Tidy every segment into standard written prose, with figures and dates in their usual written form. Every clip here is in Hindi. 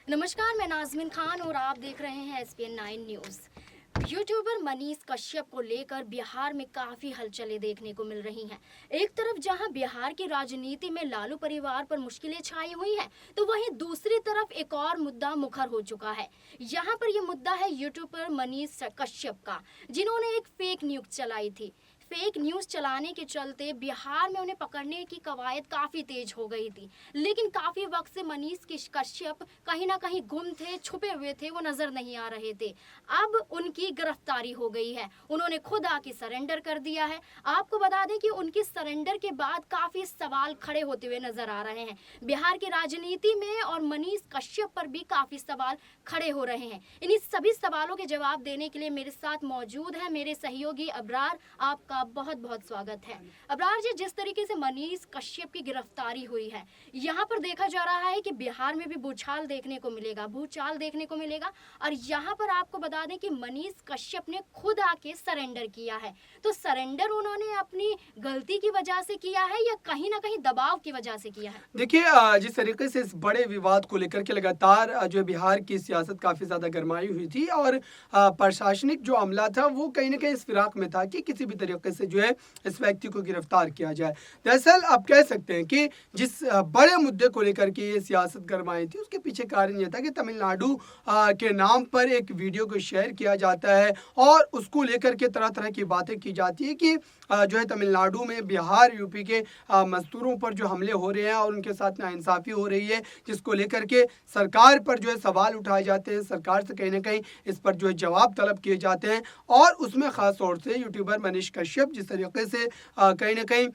नमस्कार, मैं नाज़मीन खान और आप देख रहे हैं SPN 9 news. YouTuber Manish Kashyap को लेकर बिहार में काफ़ी हलचलें देखने को मिल रही हैं। एक तरफ जहां बिहार की राजनीति में लालू परिवार पर मुश्किलें छाई हुई हैं, तो वहीं दूसरी तरफ एक और मुद्दा मुखर हो चुका है। यहां पर यह मुद्दा है यूट्यूबर मनीष कश्यप का, जिन्होंने एक फेक न्यूज़ चलाई थी। फेक न्यूज़ चलाने के चलते बिहार में उन्हें पकड़ने की कवायद काफ़ी तेज हो गई थी, लेकिन काफ़ी वक्त से मनीष कश्यप कहीं ना कहीं गुम थे, छुपे हुए थे, वो नज़र नहीं आ रहे थे। अब उनकी गिरफ्तारी हो गई है, उन्होंने खुद आके सरेंडर कर दिया है। आपको बता दें कि उनकी सरेंडर के बाद काफ़ी सवाल खड़े होते हुए नज़र आ रहे हैं बिहार की राजनीति में, और मनीष कश्यप पर भी काफ़ी सवाल खड़े हो रहे हैं। इन्हीं सभी सवालों के जवाब देने के लिए मेरे साथ मौजूद है मेरे सहयोगी अबरार। आपका बहुत बहुत स्वागत है। अबरार जी, जिस तरीके से मनीष कश्यप की गिरफ्तारी हुई है, यहाँ पर देखा जा रहा है कि बिहार में भी भूचाल देखने को मिलेगा, और यहाँ पर आपको बता दें कि मनीष कश्यप ने खुद आके सरेंडर किया है। तो सरेंडर उन्होंने अपनी गलती की वजह से किया है या कहीं ना कहीं दबाव की वजह से किया है? देखिए, जिस तरीके से इस बड़े विवाद को लेकर के लगातार जो है बिहार की सियासत काफ़ी ज़्यादा गरमाई हुई थी, और प्रशासनिक जो अमला था वो कहीं ना कहीं इस फिराक में था कि किसी भी तरीके से जो है इस व्यक्ति को गिरफ्तार किया जाए। दरअसल आप कह सकते हैं कि जिस बड़े मुद्दे को लेकर के ये सियासत गरमाई थी, उसके पीछे कारण ये था कि तमिलनाडु के नाम पर एक वीडियो को शेयर किया जाता है और उसको लेकर के तरह तरह की बातें की जाती है कि जो है तमिलनाडु में बिहार यूपी के मजदूरों पर जो हमले हो रहे हैं और उनके साथ नाइंसाफ़ी हो रही है, जिसको लेकर के सरकार पर जो है सवाल उठाए जाते हैं, सरकार से कहीं ना कहीं इस पर जो है जवाब तलब किए जाते हैं। और उसमें ख़ास तौर से यूट्यूबर मनीष कश्यप जिस तरीके से कहीं ना कहीं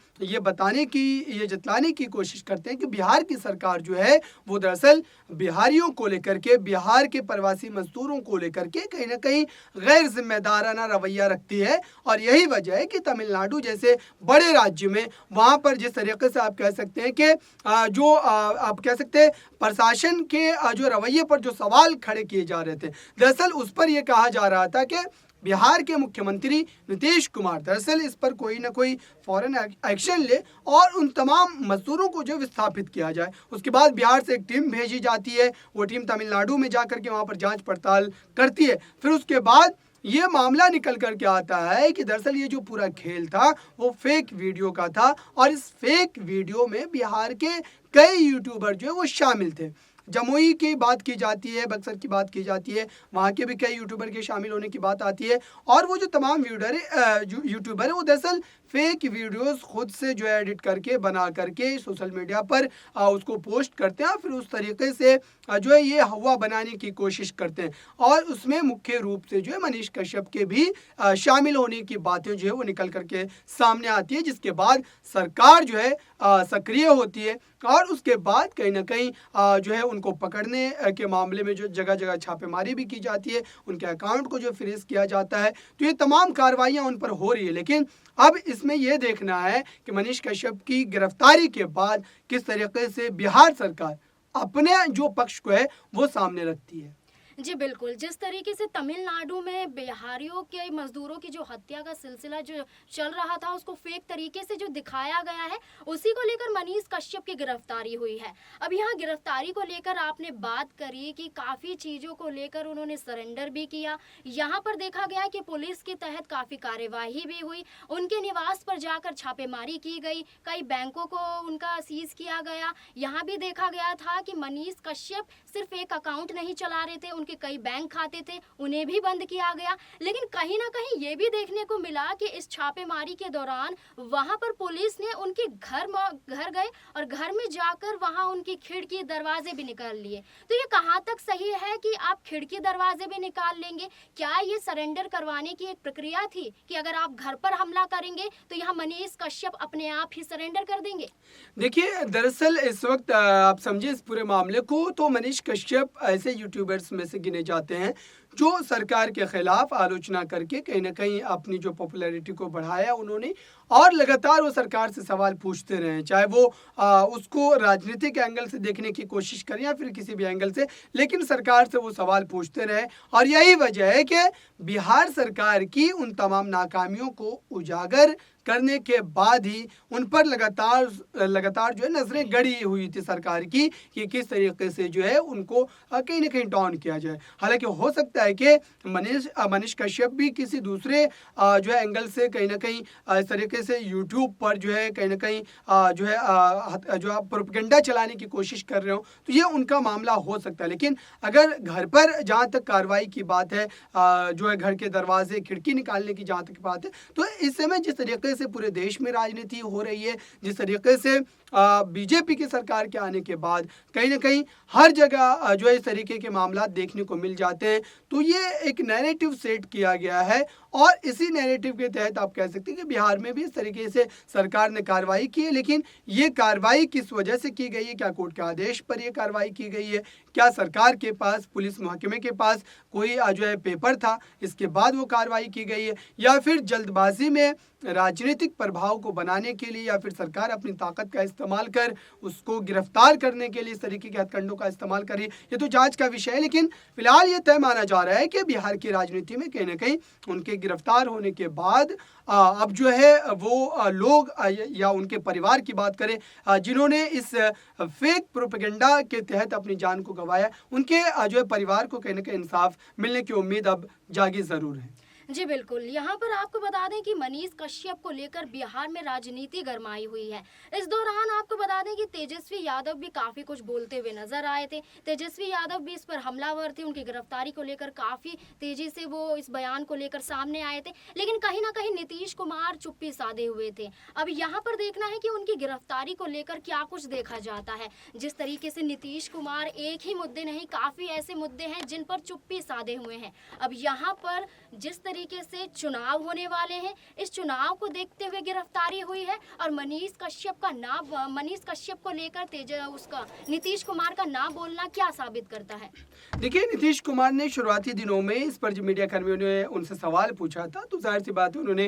ये जतलाने की कोशिश करते हैं कि बिहार की सरकार जो है वो दरअसल बिहारियों को लेकर के, बिहार के प्रवासी मजदूरों को लेकर के कहीं ना कहीं गैर जिम्मेदाराना रवैया रखती है। और यही वजह है कि तमिलनाडु जैसे बड़े राज्य में वहाँ पर जिस तरीके से आप कह सकते हैं कि आप कह सकते हैं प्रशासन के जो रवैये पर जो सवाल खड़े किए जा रहे थे, दरअसल उस पर यह कहा जा रहा था कि बिहार के मुख्यमंत्री नीतीश कुमार दरअसल इस पर कोई ना कोई फौरन एक्शन ले और उन तमाम मजदूरों को जो विस्थापित किया जाए। उसके बाद बिहार से एक टीम भेजी जाती है, वो टीम तमिलनाडु में जा कर के वहाँ पर जांच पड़ताल करती है। फिर उसके बाद ये मामला निकल कर के आता है कि दरअसल ये जो पूरा खेल था वो फेक वीडियो का था, और इस फेक वीडियो में बिहार के कई यूट्यूबर जो है वो शामिल थे। जमुई की बात की जाती है, बक्सर की बात की जाती है, वहाँ के भी कई यूट्यूबर के शामिल होने की बात आती है। और वो जो तमाम यूट्यूबर है वो दरअसल फेक वीडियोस खुद से जो है एडिट करके बना करके सोशल मीडिया पर उसको पोस्ट करते हैं, और फिर उस तरीके से जो है ये हवा बनाने की कोशिश करते हैं। और उसमें मुख्य रूप से जो है मनीष कश्यप के भी शामिल होने की बातें जो है वो निकल करके सामने आती है, जिसके बाद सरकार जो है सक्रिय होती है। और उसके बाद कहीं ना कहीं जो है उनको पकड़ने के मामले में जो जगह जगह छापेमारी भी की जाती है, उनके अकाउंट को जो फ्रीज किया जाता है। तो ये तमाम कार्रवाइयाँ उन पर हो रही है। लेकिन अब इसमें यह देखना है कि मनीष कश्यप की गिरफ्तारी के बाद किस तरीके से बिहार सरकार अपने जो पक्ष को है वो सामने रखती है। जी बिल्कुल, जिस तरीके से तमिलनाडु में बिहारियों के मजदूरों की जो हत्या का सिलसिला जो चल रहा था, उसको फेक तरीके से जो दिखाया गया है, उसी को लेकर मनीष कश्यप की गिरफ्तारी हुई है। अब यहाँ गिरफ्तारी को लेकर आपने बात करी कि काफ़ी चीज़ों को लेकर उन्होंने सरेंडर भी किया। यहाँ पर देखा गया कि पुलिस के तहत काफ़ी कार्यवाही भी हुई, उनके निवास पर जाकर छापेमारी की गई, कई बैंकों को उनका सीज किया गया। यहाँ भी देखा गया था कि मनीष कश्यप सिर्फ एक अकाउंट नहीं चला रहे थे, के कई बैंक खाते थे, उन्हें भी बंद किया गया। लेकिन कहीं ना कहीं ये भी देखने को मिला कि इस छापेमारी के दौरान वहां पर पुलिस ने उनके घर घर गए और घर में जाकर वहां उनकी खिड़की दरवाजे भी निकाल लिए। तो ये कहाँ तक सही है कि आप खिड़की दरवाजे भी निकाल लेंगे? क्या ये सरेंडर करवाने की एक प्रक्रिया थी कि अगर आप घर पर हमला करेंगे तो यहाँ मनीष कश्यप अपने आप ही सरेंडर कर देंगे? देखिए, दरअसल इस वक्त आप समझिए इस पूरे मामले को, तो मनीष कश्यप ऐसे यूट्यूबर्स में से गिने जाते हैं जो सरकार के खिलाफ आलोचना करके कहीं न कहीं अपनी जो पॉपुलैरिटी को बढ़ाया उन्होंने, और लगातार वो सरकार से सवाल पूछते रहे हैं, चाहे वो उसको राजनीतिक एंगल से देखने की कोशिश करें या फिर किसी भी एंगल से, लेकिन सरकार से वो सवाल पूछते रहे। और यही वजह है कि बिहार सरकार की उन तमाम नाकामियों को उजागर करने के बाद ही उन पर लगातार जो है नजरें गड़ी हुई थी सरकार की कि किस तरीके से जो है उनको कहीं ना कहीं डाउन किया जाए। हालांकि हो सकता है कि मनीष कश्यप भी किसी दूसरे जो है एंगल से कहीं ना कहीं इस तरीके से यूट्यूब पर जो है कहीं ना कहीं जो है जो प्रोपेगेंडा चलाने की कोशिश कर रहे हो, तो ये उनका मामला हो सकता है। लेकिन अगर घर पर जहाँ तक कार्रवाई की बात है, जो है घर के दरवाजे खिड़की निकालने की जहाँ तक बात है, तो इस समय जिस तरीके से पूरे देश में राजनीति हो रही है, जिस तरीके से बीजेपी की सरकार के आने के बाद कहीं ना कहीं हर जगह जो है इस तरीके के मामला देखने को मिल जाते हैं, तो ये एक नैरेटिव सेट किया गया है। और इसी नैरेटिव के तहत आप कह सकते हैं कि बिहार में भी इस तरीके से सरकार ने कार्रवाई की है। लेकिन ये कार्रवाई किस वजह से की गई है? क्या कोर्ट के आदेश पर ये कार्रवाई की गई है? क्या सरकार के पास, पुलिस महकमे के पास कोई जो है पेपर था, इसके बाद वो कार्रवाई की गई है, या फिर जल्दबाजी में राजनीतिक प्रभाव को बनाने के लिए, या फिर सरकार अपनी ताकत का इस्तेमाल कर उसको गिरफ्तार करने के लिए इस तरीके के हथकंडों का इस्तेमाल करी? ये तो जांच का विषय है। लेकिन फिलहाल ये तय माना जा रहा है कि बिहार की राजनीति में कहीं ना कहीं उनके गिरफ्तार होने के बाद अब जो है वो लोग या उनके परिवार की बात करें, जिन्होंने इस फेक प्रोपेगेंडा के तहत अपनी जान को गंवाया, उनके जो है परिवार को कहीं ना कहीं इंसाफ मिलने की उम्मीद अब जागी जरूर है। जी बिल्कुल, यहाँ पर आपको बता दें कि मनीष कश्यप को लेकर बिहार में राजनीति गरमाई हुई है। इस दौरान आपको बता दें कि तेजस्वी यादव भी काफ़ी कुछ बोलते हुए नजर आए थे। तेजस्वी यादव भी इस पर हमलावर थे, उनकी गिरफ्तारी को लेकर काफ़ी तेजी से वो इस बयान को लेकर सामने आए थे। लेकिन कहीं ना कहीं नीतीश कुमार चुप्पी साधे हुए थे। अब यहाँ पर देखना है कि उनकी गिरफ्तारी को लेकर क्या कुछ देखा जाता है। जिस तरीके से नीतीश कुमार एक ही मुद्दे नहीं, काफ़ी ऐसे मुद्दे हैं जिन पर चुप्पी साधे हुए हैं। अब यहाँ पर जिस तरीके से चुनाव होने वाले हैं, इस चुनाव को देखते हुए गिरफ्तारी हुई है और मनीष कश्यप को लेकर उसका नीतीश कुमार का नाम बोलना क्या साबित करता है? देखिए, नीतीश कुमार ने शुरुआती दिनों में इस पर जो मीडिया कर्मियों ने उनसे सवाल पूछा था, तो जाहिर सी बात है उन्होंने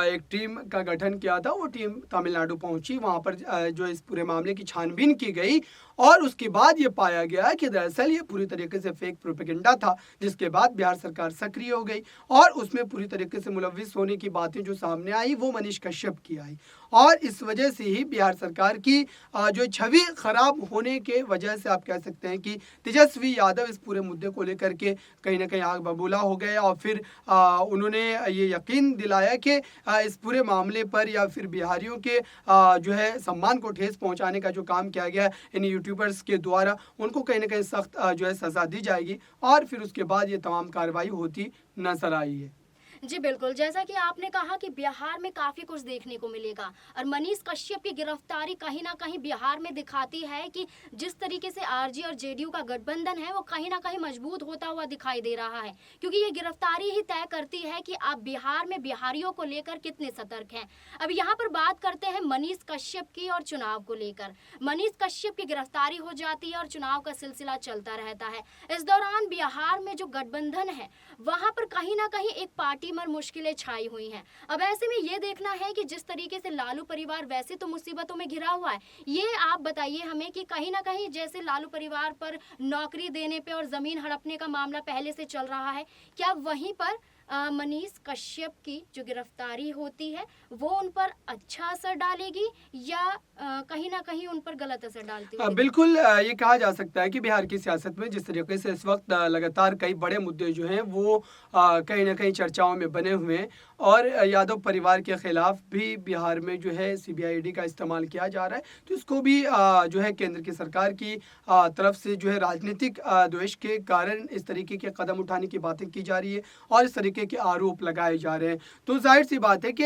एक टीम का गठन किया था। वो टीम तमिलनाडु पहुंची, वहां पर जो इस पूरे मामले की छानबीन की गई और उसके बाद ये पाया गया कि दरअसल ये पूरी तरीके से फेक प्रोपेगेंडा था, जिसके बाद बिहार सरकार सक्रिय हो गई और उसमें पूरी तरीके से मुलविस होने की बातें जो सामने आई वो मनीष कश्यप की आई। और इस वजह से ही बिहार सरकार की जो छवि खराब होने के वजह से आप कह सकते हैं कि तेजस्वी यादव इस पूरे मुद्दे को लेकर के कहीं ना कहीं आग बबूला हो गए और फिर उन्होंने ये यकीन दिलाया कि इस पूरे मामले पर या फिर बिहारियों के जो है सम्मान को ठेस पहुंचाने का जो काम किया गया इन यूट्यूबर्स के द्वारा, उनको कहीं ना कहीं सख्त जो है सजा दी जाएगी और फिर उसके बाद ये तमाम कार्रवाई होती नजर आई है। जी बिल्कुल, जैसा कि आपने कहा कि बिहार में काफ़ी कुछ देखने को मिलेगा और मनीष कश्यप की गिरफ्तारी कहीं ना कहीं बिहार में दिखाती है कि जिस तरीके से आरजे और जेडीयू का गठबंधन है वो कहीं ना कहीं मजबूत होता हुआ दिखाई दे रहा है, क्योंकि ये गिरफ्तारी ही तय करती है कि आप बिहार में बिहारियों को लेकर कितने सतर्क हैं। अब यहाँ पर बात करते हैं मनीष कश्यप की और चुनाव को लेकर। मनीष कश्यप की गिरफ्तारी हो जाती है और चुनाव का सिलसिला चलता रहता है। इस दौरान बिहार में जो गठबंधन है वहाँ पर कहीं ना कहीं एक पार्टी मर मुश्किलें छाई हुई हैं। अब ऐसे में ये देखना है कि जिस तरीके से लालू परिवार वैसे तो मुसीबतों में घिरा हुआ है, ये आप बताइए हमें कि कहीं ना कहीं जैसे लालू परिवार पर नौकरी देने पे और जमीन हड़पने का मामला पहले से चल रहा है, क्या वहीं पर मनीष कश्यप की जो गिरफ्तारी होती है वो उन पर अच्छा असर डालेगी या कहीं ना कहीं उन पर गलत असर डालती है? बिल्कुल, ये कहा जा सकता है कि बिहार की सियासत में जिस तरीके से इस वक्त लगातार कई बड़े मुद्दे जो हैं वो कहीं ना कहीं चर्चाओं में बने हुए हैं और यादव परिवार के खिलाफ भी बिहार में जो है सीबीआईडी का इस्तेमाल किया जा रहा है। तो इसको भी जो है केंद्र की सरकार की तरफ से जो है राजनीतिक द्वेष के कारण इस तरीके के कदम उठाने की बातें की जा रही है और इस तरीके के आरोप लगाए जा रहे हैं। तो जाहिर सी बात है कि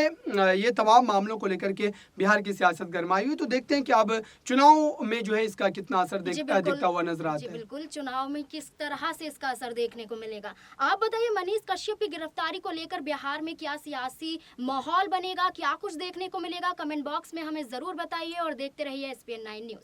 ये तमाम मामलों को लेकर के बिहार की सियासत गरमाई हुई। तो देखते हैं कि अब चुनाव में जो है इसका कितना असर दिखता हुआ नजर आता जी है। बिल्कुल, चुनाव में किस तरह से इसका असर देखने को मिलेगा। आप बताइए, मनीष कश्यप की गिरफ्तारी को लेकर बिहार में क्या सियासी माहौल बनेगा, क्या कुछ देखने को मिलेगा? कमेंट बॉक्स में हमें जरूर बताइए और देखते रहिए SPN 9 न्यूज।